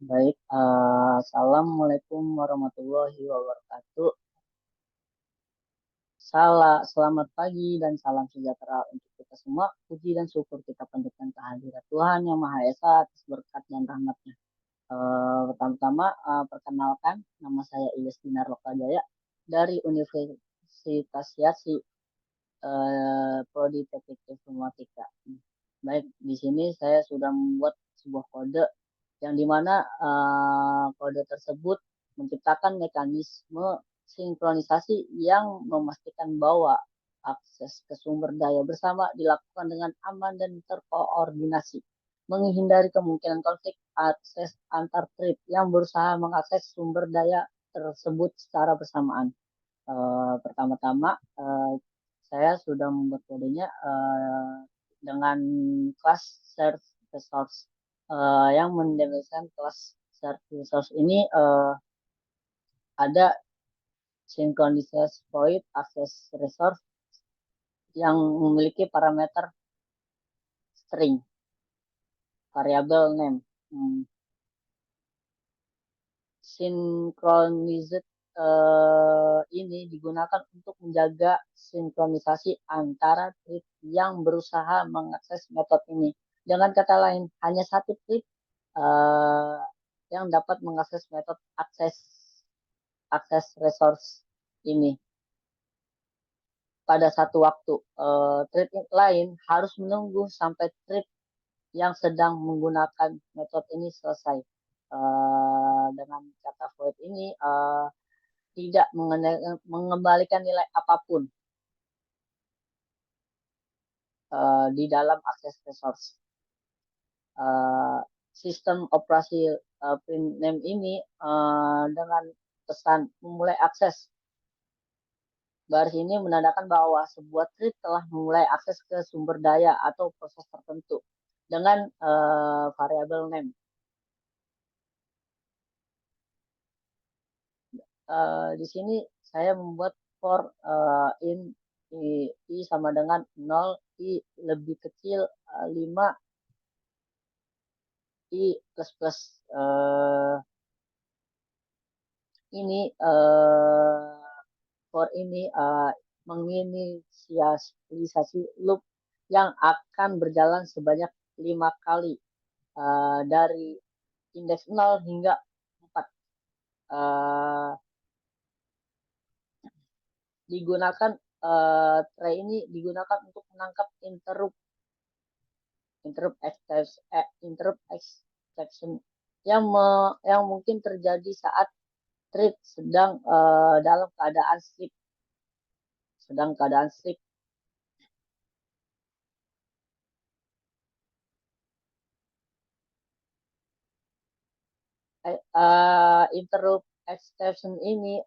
Baik, Assalamualaikum warahmatullahi wabarakatuh. Selamat pagi dan salam sejahtera untuk kita semua. Puji dan syukur kita panjatkan kehadirat Tuhan Yang Maha Esa atas berkat dan rahmatnya. Pertama-tama, perkenalkan, nama saya Ilyas Dinar Lokajaya dari Universitas Yasi, Prodi Teknik Informatika. Baik, di sini saya sudah membuat sebuah kode yang dimana kode tersebut menciptakan mekanisme sinkronisasi yang memastikan bahwa akses ke sumber daya bersama dilakukan dengan aman dan terkoordinasi, menghindari kemungkinan konflik akses antar trip yang berusaha mengakses sumber daya tersebut secara bersamaan. Pertama-tama, saya sudah membuat kodenya dengan kelas Search Resource yang mendefinisikan kelas Search Resource ini ada synchronized void access resource yang memiliki parameter string variable name. Synchronized ini digunakan untuk menjaga sinkronisasi antara thread yang berusaha mengakses metode ini. Dengan kata lain, hanya satu thread uh, yang dapat mengakses metode akses resource ini pada satu waktu. Thread lain harus menunggu sampai thread yang sedang menggunakan metode ini selesai. Dengan kata void ini tidak mengembalikan nilai apapun di dalam akses resource. Sistem operasi print name ini dengan pesan memulai akses. Baris ini menandakan bahwa sebuah thread telah memulai akses ke sumber daya atau proses tertentu dengan variabel name. Di sini saya membuat for in i sama dengan 0, i lebih kecil 5, i plus plus ini for ini menginisialisasi loop yang akan berjalan sebanyak 5 kali dari indeks 0 hingga 4. Digunakan tray ini digunakan untuk menangkap interrupt exception yang mungkin terjadi saat thread sedang dalam keadaan sleep. Interrupt exception ini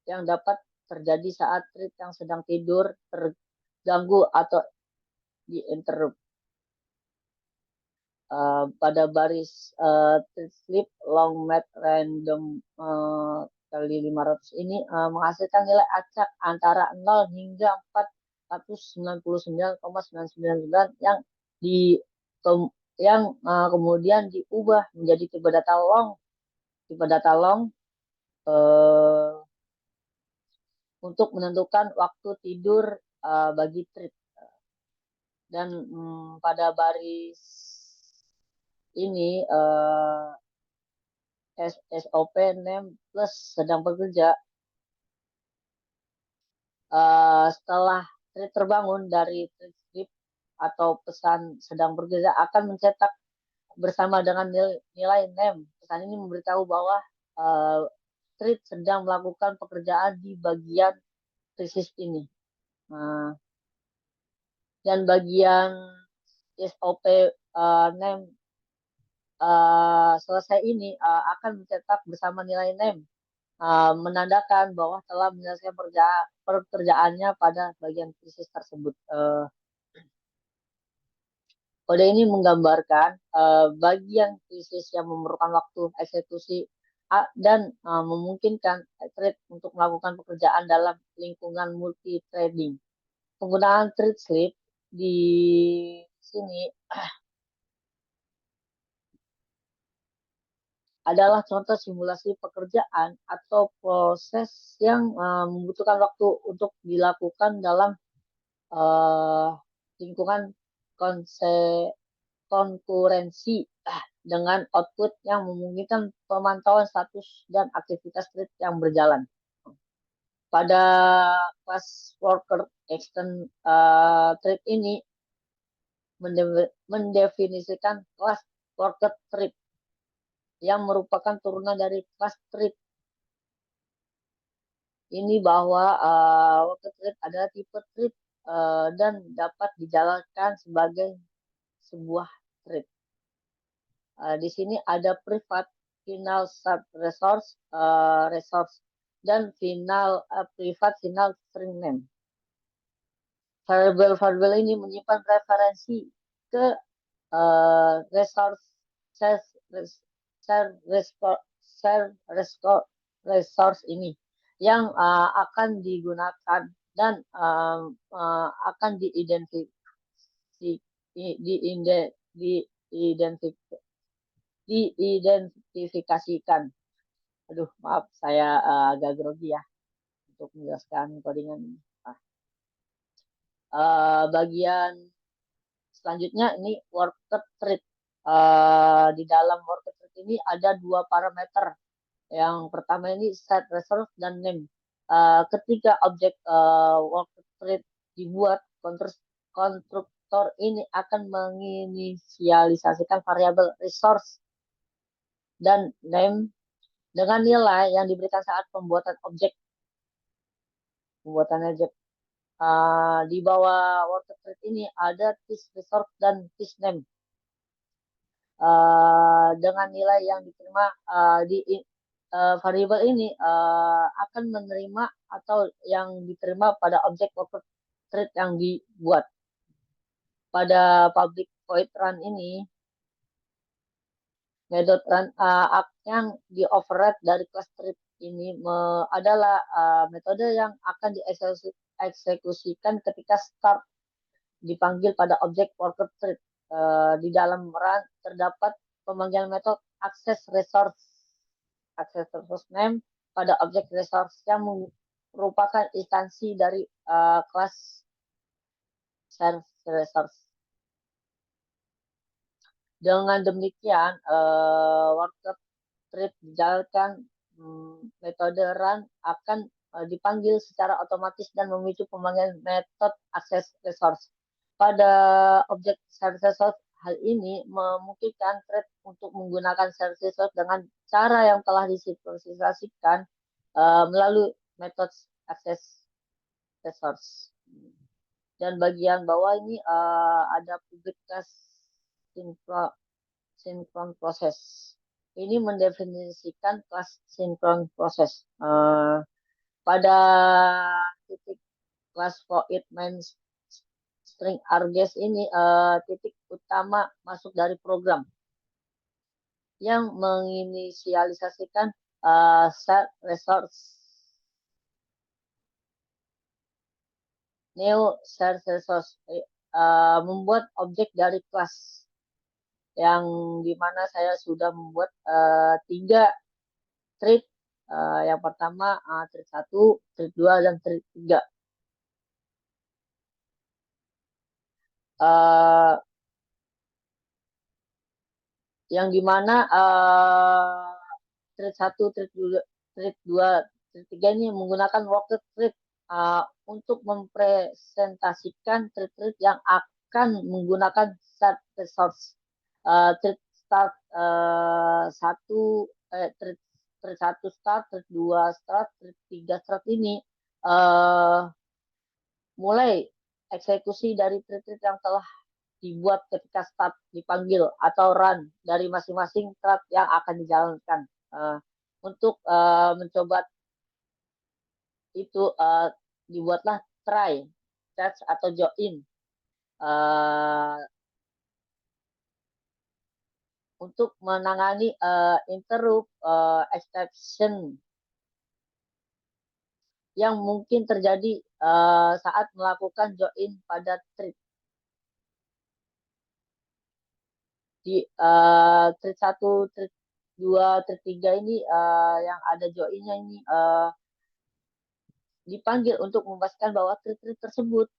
yang dapat terjadi saat thread yang sedang tidur terganggu atau di interrupt. Pada baris thread sleep long mat random kali 500 ini menghasilkan nilai acak antara 0 hingga 499,999 yang di yang kemudian diubah menjadi tipe data long untuk menentukan waktu tidur bagi thread. Dan pada baris ini SOP name plus sedang bekerja setelah thread terbangun dari thread sleep atau pesan sedang bekerja akan mencetak bersama dengan nilai name. Pesan ini memberitahu bahwa thread sedang melakukan pekerjaan di bagian krisis ini. Dan bagian SOP name selesai ini akan mencetak bersama nilai name, menandakan bahwa telah menyelesaikan pekerjaannya pada bagian krisis tersebut. Kode ini menggambarkan bagian krisis yang memerlukan waktu eksekusi dan memungkinkan thread untuk melakukan pekerjaan dalam lingkungan multi-threading. Penggunaan thread sleep di sini adalah contoh simulasi pekerjaan atau proses yang membutuhkan waktu untuk dilakukan dalam eh, lingkungan konse konkurensi dengan output yang memungkinkan pemantauan status dan aktivitas thread yang berjalan. Pada kelas worker extend thread ini mendefinisikan kelas worker thread yang merupakan turunan dari kelas thread ini bahwa worker thread adalah tipe thread dan dapat dijalankan sebagai sebuah thread. Di sini ada privat, final sub resource, resource dan privat final string name. Variabel ini menyimpan referensi ke resource share resource ini yang akan digunakan dan akan diidentifikasikan. Aduh, maaf, saya agak grogi ya untuk menjelaskan codingan ini. Bagian selanjutnya ini worker thread. Di dalam worker thread ini ada dua parameter. Yang pertama ini set resource dan name. Ketika objek worker thread dibuat, konstruktor ini akan menginisialisasikan variabel resource dan name dengan nilai yang diberikan saat pembuatan objek. Di bawah worker thread ini ada this resource dan this name. Dengan nilai yang diterima di variabel ini akan menerima atau yang diterima pada objek worker thread yang dibuat. Pada public void run ini, method run yang di override dari class thread ini adalah metode yang akan dieksekusikan ketika start dipanggil pada objek worker thread. Di dalam run terdapat pemanggilan metode access resource name pada objek resource yang merupakan instansi dari kelas share resource. Dengan demikian, worker thread dijalankan metode run akan dipanggil secara otomatis dan memicu pemanggilan metode access resource. Pada objek share resource, hal ini memungkinkan thread untuk menggunakan share resource dengan cara yang telah disinkronisasikan melalui metode access resource. Dan bagian bawah ini ada public class syncron process. Ini mendefinisikan kelas syncron process. Pada titik kelas void main string args ini titik utama masuk dari program yang menginisialisasikan set resource new share resource membuat objek dari kelas yang dimana saya sudah membuat 3 thread. Yang pertama thread 1, thread 2, dan thread 3. Yang dimana thread 1, thread 2, thread 2, thread 3 ini menggunakan worker thread untuk mempresentasikan thread-thread yang akan menggunakan set resource. Thread start 1, thread 1 start, thread 2 start, thread 3 start ini mulai eksekusi dari thread-thread yang telah dibuat ketika start dipanggil atau run dari masing-masing thread yang akan dijalankan. Untuk mencoba itu dibuatlah try, catch, atau join untuk menangani interrupt exception yang mungkin terjadi saat melakukan join pada thread. Di thread 1, thread dua tiga ini yang ada joinnya ini dipanggil untuk memastikan bahwa tweet tersebut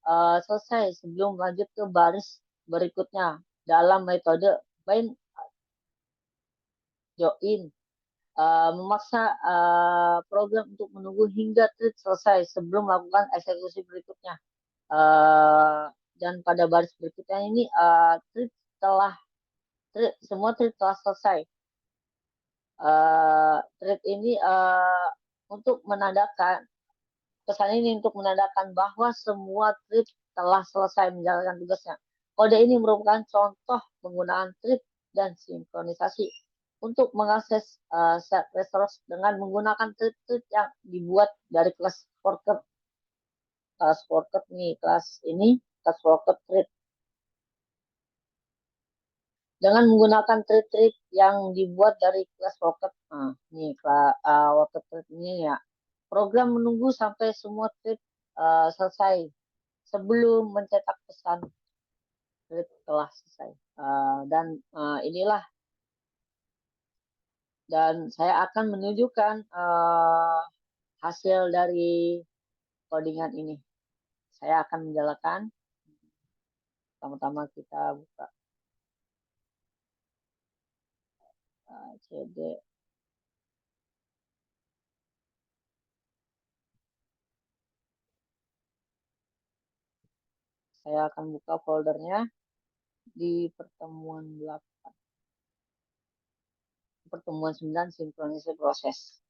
selesai sebelum lanjut ke baris berikutnya dalam metode bind join memaksa program untuk menunggu hingga tweet selesai sebelum melakukan eksekusi berikutnya. Uh, dan pada baris berikutnya ini semua tweet telah selesai. Tweet ini untuk menandakan pesan ini untuk menandakan bahwa semua tweet telah selesai menjalankan tugasnya. Kode ini merupakan contoh penggunaan tweet dan sinkronisasi untuk mengakses set resource dengan menggunakan tweet-tweet yang dibuat dari kelas shortcut. Kelas shortcut nih, kelas shortcut tweet. Dengan menggunakan tweet-tweet yang dibuat dari kelas shortcut. Nah, nih, shortcut tweet ini ya. Program menunggu sampai semua tweet selesai sebelum mencetak pesan tweet telah selesai. Inilah dan saya akan menunjukkan hasil dari codingan ini. Saya akan menjalankan. Pertama-tama kita buka CD. Saya akan buka foldernya di pertemuan 8. Pertemuan 9 sinkronisasi proses.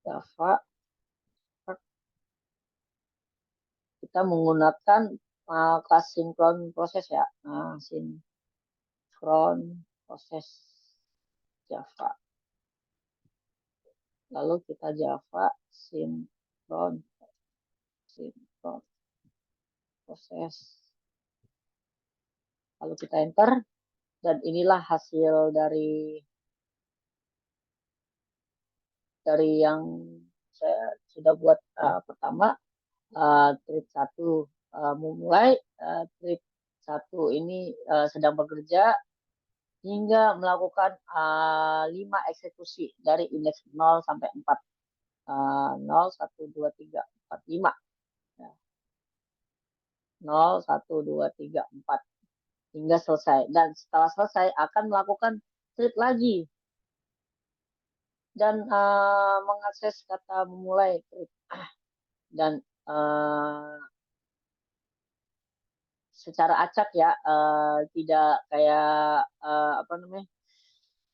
Java. Kita menggunakan kelas sinkron proses ya. Sinkron proses Java. Lalu kita Java sinkron proses. Lalu kita enter dan inilah hasil dari yang saya sudah buat pertama trip 1 memulai trip 1 ini sedang bekerja hingga melakukan 5 eksekusi dari indeks 0 sampai 4. 0, 1, 2, 3, 4, 5. 0, 1, 2, 3, 4. Hingga selesai. Dan setelah selesai akan melakukan trip lagi. Dan mengakses kata memulai trip. Dan secara acak ya, tidak kayak apa namanya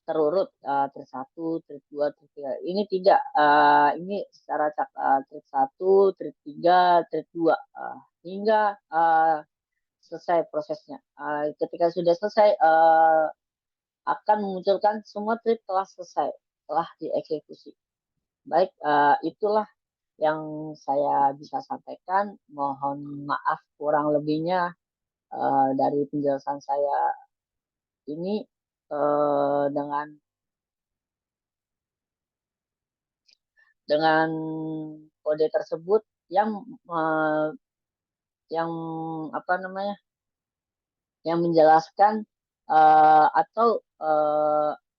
terurut trip 1, trip 2, trip 3. Ini tidak, ini secara acak trip 1, trip 3, trip 2 hingga selesai prosesnya. Ketika sudah selesai akan memunculkan semua trip telah selesai, telah dieksekusi. Baik, itulah yang saya bisa sampaikan. Mohon maaf kurang lebihnya dari penjelasan saya ini dengan kode tersebut yang apa namanya yang menjelaskan atau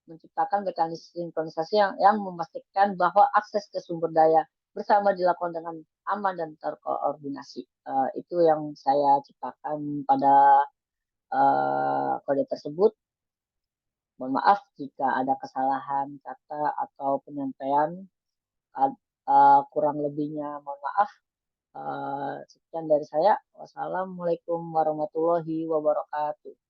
menciptakan mekanisme sinkronisasi yang memastikan bahwa akses ke sumber daya bersama dilakukan dengan aman dan terkoordinasi. Itu yang saya ciptakan pada kode tersebut. Mohon maaf jika ada kesalahan kata atau penyampaian. Kurang lebihnya mohon maaf. Sekian dari saya. Wassalamualaikum warahmatullahi wabarakatuh.